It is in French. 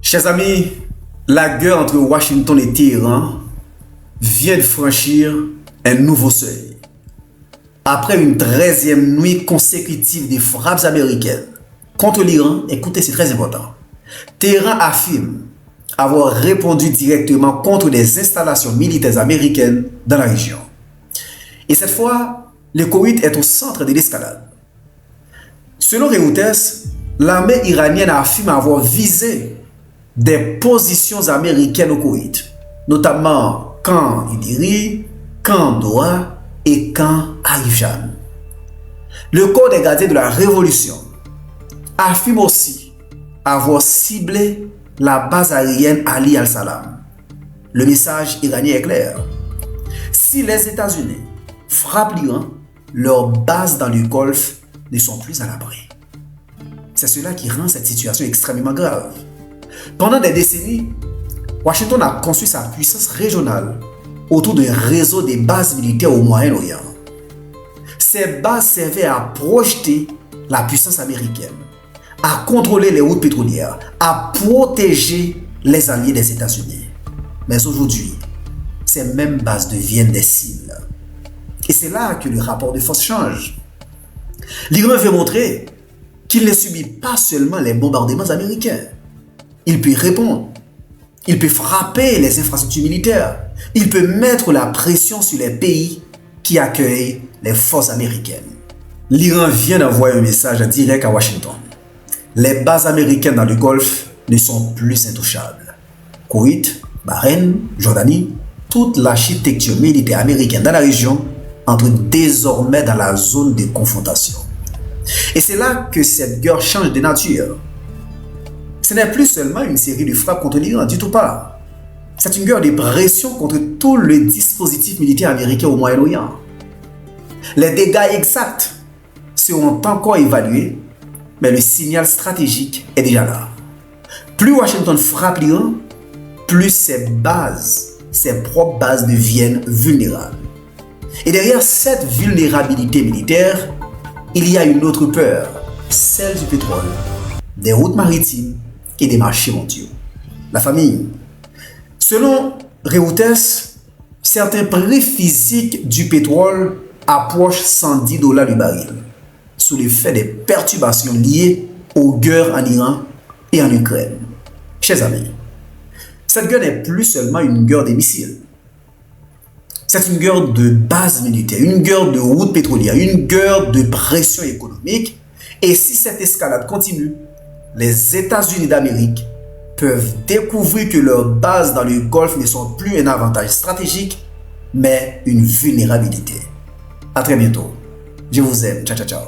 Chers amis, la guerre entre Washington et Téhéran vient de franchir un nouveau seuil. Après une 13e nuit consécutive des frappes américaines contre l'Iran, écoutez, c'est très important, Téhéran affirme avoir répondu directement contre des installations militaires américaines dans la région. Et cette fois, le Koweït est au centre de l'escalade. Selon Reuters, l'armée iranienne affirme avoir visé des positions américaines au Koweït, notamment camp Idiri, camp Doha et camp Arif-Jan. Le corps des gardiens de la révolution affirme aussi avoir ciblé la base aérienne Ali Al-Salam. Le message iranien est clair. Si les États-Unis frappent l'Iran, leurs bases dans le Golfe ne sont plus à l'abri. C'est cela qui rend cette situation extrêmement grave. Pendant des décennies, Washington a construit sa puissance régionale autour d'un réseau de bases militaires au Moyen-Orient. Ces bases servaient à projeter la puissance américaine, à contrôler les routes pétrolières, à protéger les alliés des États-Unis. Mais aujourd'hui, ces mêmes bases deviennent des cibles. Et c'est là que le rapport de force change. L'Iran veut montrer qu'il ne subit pas seulement les bombardements américains. Il peut répondre. Il peut frapper les infrastructures militaires. Il peut mettre la pression sur les pays qui accueillent les forces américaines. L'Iran vient d'envoyer un message direct à Washington. Les bases américaines dans le Golfe ne sont plus intouchables. Koweït, Bahreïn, Jordanie, toute l'architecture militaire américaine dans la région entre désormais dans la zone de confrontation. Et c'est là que cette guerre change de nature. Ce n'est plus seulement une série de frappes contre l'Iran, du tout pas. C'est une guerre de pression contre tout le dispositif militaire américain au Moyen-Orient. Les dégâts exacts seront encore évalués, mais le signal stratégique est déjà là. Plus Washington frappe l'Iran, plus ses propres bases deviennent vulnérables. Et derrière cette vulnérabilité militaire, il y a une autre peur, celle du pétrole, des routes maritimes et des marchés mondiaux. La famille. Selon Reuters, certains prix physiques du pétrole approchent $110 du baril, sous l'effet des perturbations liées aux guerres en Iran et en Ukraine. Chers amis, cette guerre n'est plus seulement une guerre des missiles. C'est une guerre de base militaire, une guerre de routes pétrolières, une guerre de pression économique. Et si cette escalade continue, les États-Unis d'Amérique peuvent découvrir que leurs bases dans le Golfe ne sont plus un avantage stratégique, mais une vulnérabilité. À très bientôt. Je vous aime. Ciao, ciao, ciao.